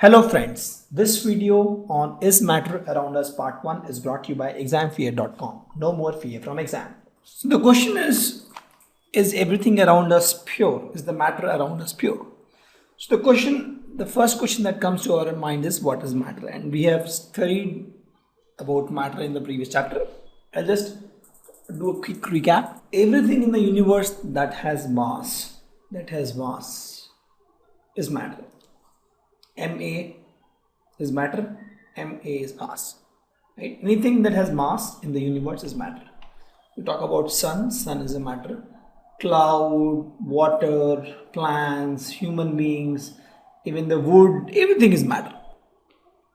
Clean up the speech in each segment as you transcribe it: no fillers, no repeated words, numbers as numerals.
Hello friends, this video on Is Matter Around Us Part 1 is brought to you by examfear.com. No more fear from exam. So the question is everything around us pure? Is the matter around us pure? So the first question that comes to our mind is what is matter? And we have studied about matter in the previous chapter. I'll just do a quick recap. Everything in the universe that has mass is matter. Ma is matter, Ma is mass. Right? Anything that has mass in the universe is matter. We talk about sun is a matter. Cloud, water, plants, human beings, even the wood, everything is matter.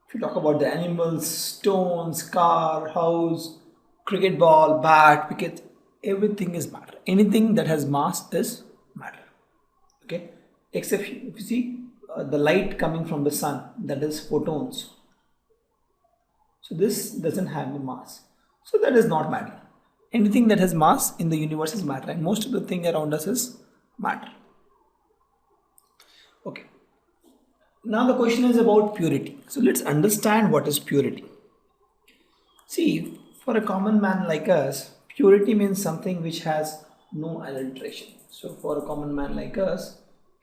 If you talk about the animals, stones, car, house, cricket ball, bat, wicket, everything is matter. Anything that has mass is matter. Okay, except if you see the light coming from the sun, that is photons. So this doesn't have a mass, so that is not matter. Anything that has mass in the universe is matter, and most of the thing around us is matter. Okay, now the question is about purity. So let's understand what is purity. See, for a common man like us, purity means something which has no adulteration. So for a common man like us,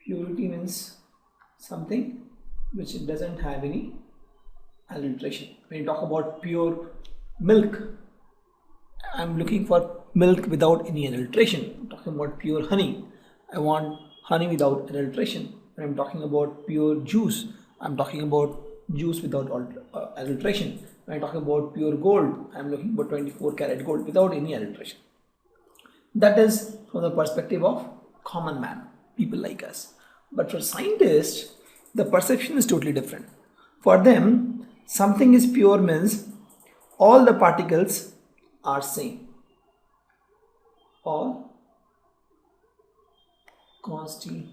purity means something which doesn't have any adulteration. When you talk about pure milk, I'm looking for milk without any adulteration. I'm talking about pure honey, I want honey without adulteration. When I'm talking about pure juice, I'm talking about juice without adulteration. When I'm talking about pure gold, I'm looking for 24 karat gold without any adulteration. That is from the perspective of common man, people like us. But for scientists, the perception is totally different. For them, something is pure means all the particles are same. All constituent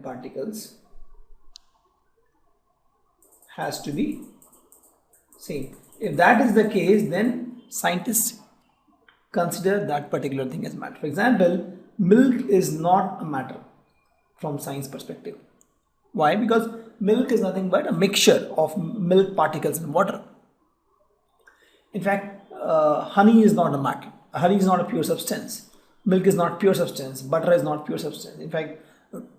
particles has to be same. If that is the case, then scientists consider that particular thing as matter. For example, milk is not a matter from science perspective. Why? Because milk is nothing but a mixture of milk particles and water. In fact, honey is not a matter. Honey is not a pure substance. Milk is not pure substance. Butter is not pure substance. In fact,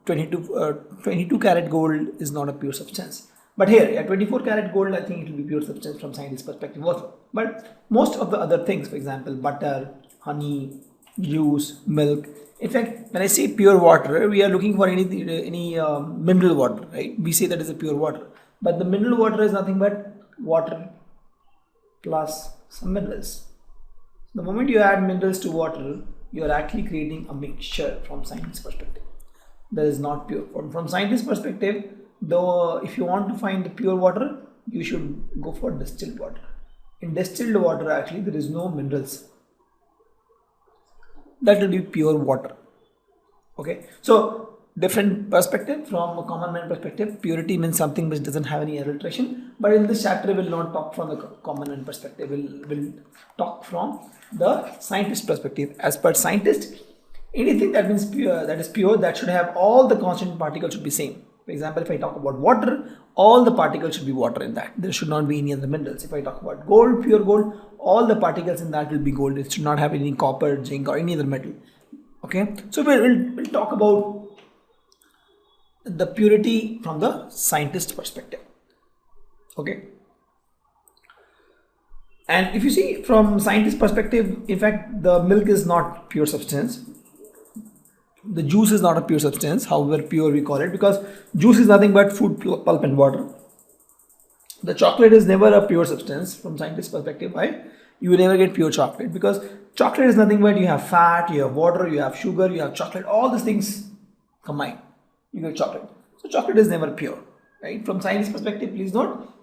22 karat gold is not a pure substance. But here, at 24 karat gold, I think it will be pure substance from scientist perspective also. But most of the other things, for example, butter, honey, juice, milk. In fact, when I say pure water, we are looking for any mineral water, right? We say that is a pure water. But the mineral water is nothing but water plus some minerals. The moment you add minerals to water, you are actually creating a mixture from scientist perspective. That is not pure. From scientist perspective, though, if you want to find the pure water, you should go for distilled water. In distilled water, actually, there is no minerals. That will be pure water. Okay, so different perspective. From a common man perspective, purity means something which doesn't have any adulteration. But in this chapter, we will not talk from the common man perspective. We'll talk from the scientist perspective. As per scientist, anything that means pure, that is pure, that should have all the constant particles should be same. For example, if I talk about water, all the particles should be water in that. There should not be any other minerals. If I talk about gold, pure gold, all the particles in that will be gold. It should not have any copper, zinc, or any other metal. Okay, so we'll talk about the purity from the scientist perspective. Okay, and if you see from scientist perspective, in fact, the milk is not pure substance. The juice is not a pure substance, however pure we call it, because juice is nothing but food, pulp and water. The chocolate is never a pure substance from scientist perspective. Why? You will never get pure chocolate, because chocolate is nothing but you have fat, you have water, you have sugar, you have chocolate, all these things combined, you get chocolate. So chocolate is never pure, right? From scientist perspective, please note,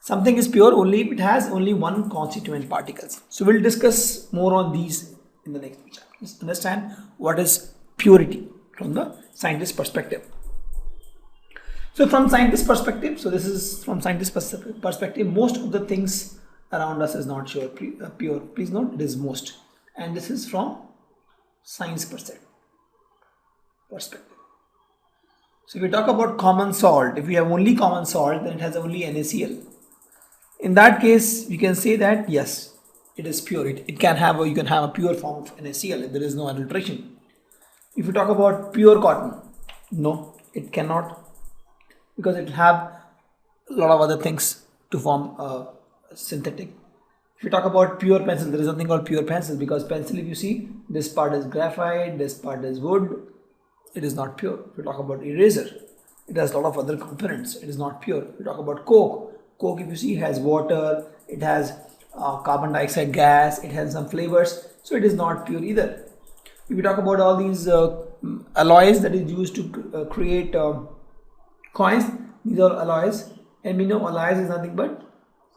something is pure only if it has only one constituent particles. So we'll discuss more on these in the next chapter. Just understand what is purity from the scientist perspective. So from scientist perspective, so this is from scientist perspective, most of the things around us is not pure. Please note, it is most. And this is from science perspective. So if we talk about common salt, if we have only common salt, then it has only NaCl. In that case, we can say that yes, it is pure. It can have you can have a pure form of NaCl if there is no adulteration. If you talk about pure cotton, no, it cannot, because it will have a lot of other things to form synthetic. If you talk about pure pencil, there is something called pure pencil, because pencil, if you see, this part is graphite, this part is wood, it is not pure. If you talk about eraser, it has a lot of other components, it is not pure. If you talk about Coke, if you see, has water, it has carbon dioxide gas, it has some flavors, so it is not pure either. If you talk about all these alloys that is used to create coins, these are alloys, and we know alloys is nothing but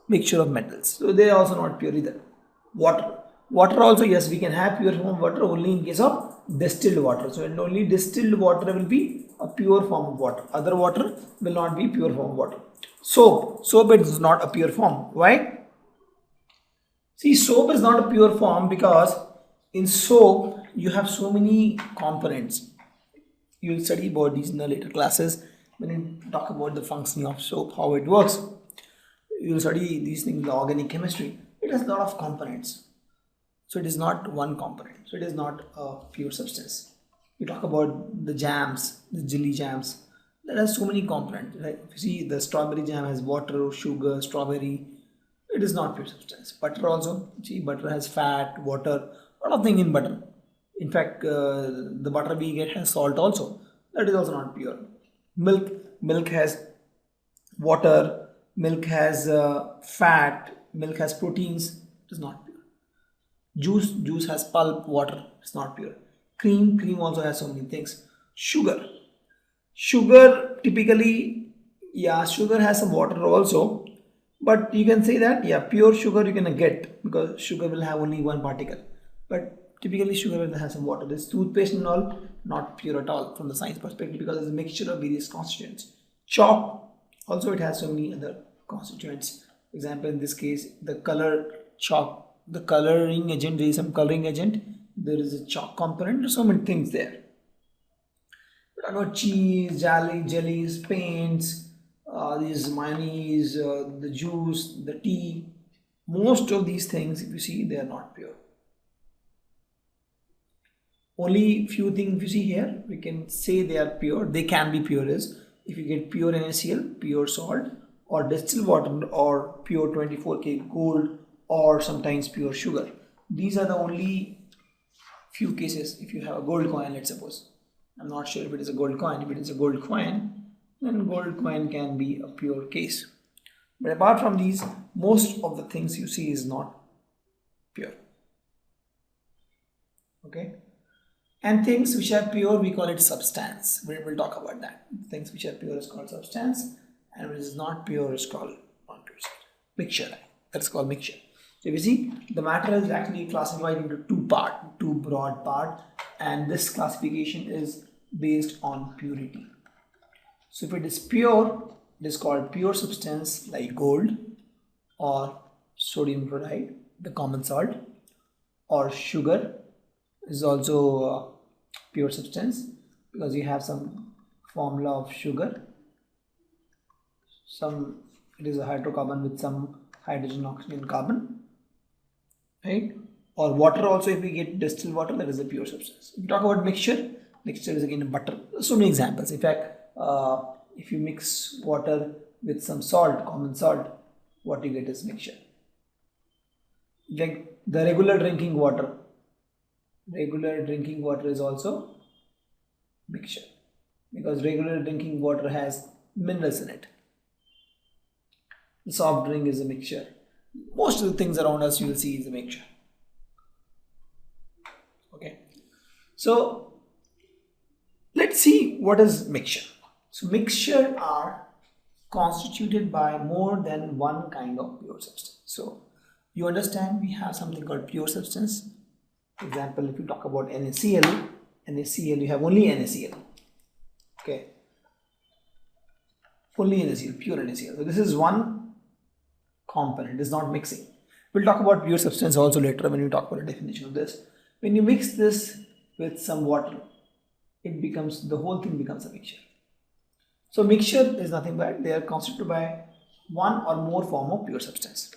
mixture of metals, so they are also not pure either. Water also, yes, we can have pure form of water only in case of distilled water. So only distilled water will be a pure form of water, other water will not be pure form of water. Soap is not a pure form. Why? See, soap is not a pure form because in soap you have so many components. You will study about these in the later classes when you talk about the functioning of soap, how it works. You will study these things in the organic chemistry. It has a lot of components, so it is not one component, so it is not a pure substance. You talk about the jams, the jelly jams, that has so many components. Like if you see, the strawberry jam has water, sugar, strawberry, it is not pure substance. Butter also, see, butter has fat, water, a lot of things in butter. In fact, the butter we get has salt also, that is also not pure. Milk has water, milk has fat, milk has proteins, it is not pure. Juice has pulp, water, it's not pure. Cream also has so many things. Sugar typically, yeah, sugar has some water also, but you can say that, yeah, pure sugar you can get because sugar will have only one particle, but typically sugar will have some water. This toothpaste and all, not pure at all from the science perspective, because it's a mixture of various constituents. Chalk also, it has so many other constituents. For example, in this case, the color chalk, the coloring agent, there is some coloring agent, there is a chalk component, there's so many things there. We talk about cheese, jellies, paints, these mayonnaise, the juice, the tea. Most of these things, if you see, they are not pure. Only few things you see here, we can say they are pure, they can be pure, is if you get pure NaCl, pure salt, or distilled water, or pure 24K gold, or sometimes pure sugar. These are the only few cases. If you have a gold coin, let's suppose, I'm not sure if it is a gold coin. If it is a gold coin, then gold coin can be a pure case. But apart from these, most of the things you see is not pure. Okay. And things which are pure, we call it substance. We'll talk about that. Things which are pure is called substance, and which is not pure is called non-pure. Mixture. That's called mixture. So you see, the matter is actually classified into two broad part, and this classification is based on purity. So if it is pure, it is called pure substance like gold or sodium chloride, the common salt, or sugar is also pure substance because you have some formula of sugar. It is a hydrocarbon with some hydrogen, oxygen, carbon, right? Or water also, if we get distilled water, that is a pure substance. If you talk about mixture is again a butter. So many examples. In fact, if you mix water with some salt, common salt, what you get is mixture. Like the regular drinking water is also mixture because regular drinking water has minerals in it. The soft drink is a mixture. Most of the things around us you will see is a mixture. Okay, so let's see what is mixture. So mixture are constituted by more than one kind of pure substance. So you understand we have something called pure substance. For example, if you talk about NaCl, you have only NaCl. Okay, only NaCl, pure NaCl. So this is one component, is not mixing. We'll talk about pure substance also later when we talk about the definition of this. When you mix this with some water, the whole thing becomes a mixture. So mixture is nothing but they are constituted by one or more form of pure substance.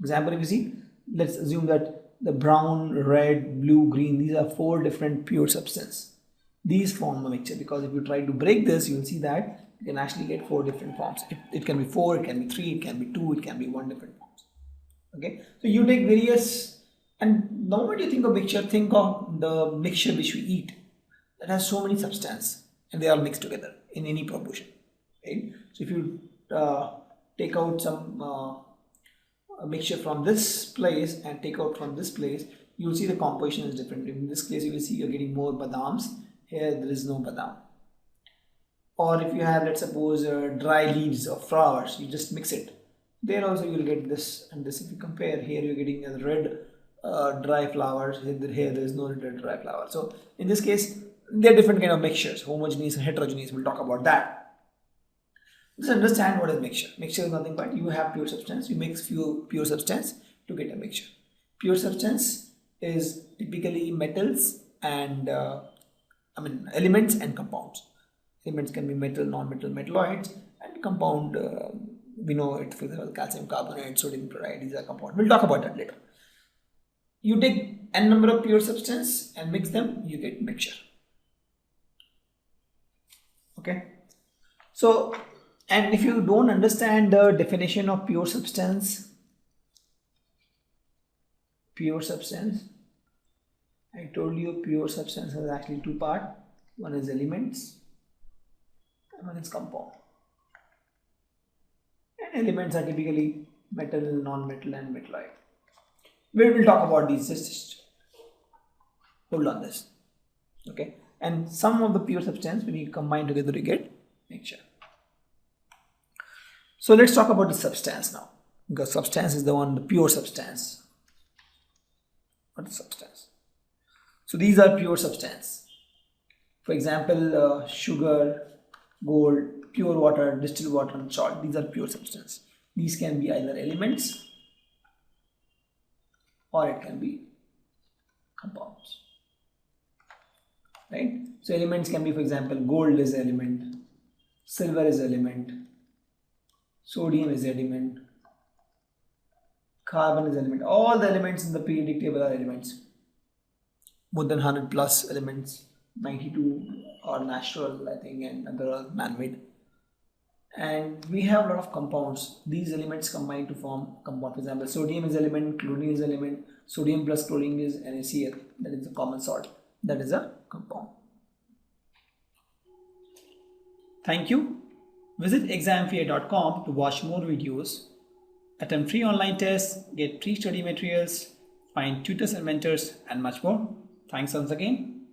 Example, if you see, let's assume that the brown, red, blue, green, these are 4 different pure substances. These form a mixture, because if you try to break this, you will see that you can actually get 4 different forms. It can be 4, it can be 3, it can be 2, it can be 1 different forms. Okay, so you take various, and the moment you think of mixture, think of the mixture which we eat that has so many substances and they are mixed together in any proportion. Right? So if you take out some a mixture from this place and take out from this place, you will see the composition is different. In this case, you will see you're getting more badams. Here there is no badam. Or if you have, let's suppose, dry leaves or flowers, you just mix it. There also you will get this and this. If you compare, here you're getting a red dry flowers. Here there is no red dry flower. So in this case, there are different kind of mixtures, homogeneous and heterogeneous. We'll talk about that. Just understand what is mixture. Mixture is nothing but you have pure substance, you mix few pure substance to get a mixture. Pure substance is typically metals and elements and compounds. Elements can be metal, non-metal, metalloids, and compound, we know it, for example, calcium carbonate, sodium chloride, these are compounds. We'll talk about that later. You take n number of pure substance and mix them, you get mixture. Okay. So, and if you don't understand the definition of pure substance, I told you pure substance has actually 2 parts. One is elements and one is compound. And elements are typically metal, non-metal and metalloid. We will talk about these, just hold on this. Okay. And some of the pure substance when you combine together you get mixture. So let's talk about the substance now, because substance is the pure substance. What is substance? So these are pure substance. For example, sugar, gold, pure water, distilled water and salt. These are pure substance. These can be either elements or it can be compounds. Right? So elements can be, for example, gold is element, silver is element, sodium is element, carbon is element. All the elements in the periodic table are elements. More than 100 plus elements, 92 are natural, I think, and other are man-made. And we have a lot of compounds. These elements combine to form compound. For example, sodium is element, chlorine is element. Sodium plus chlorine is NaCl, that is a common salt. That is a compound. Thank you. Visit examfear.com to watch more videos, attempt free online tests, get free study materials, find tutors and mentors, and much more. Thanks once again.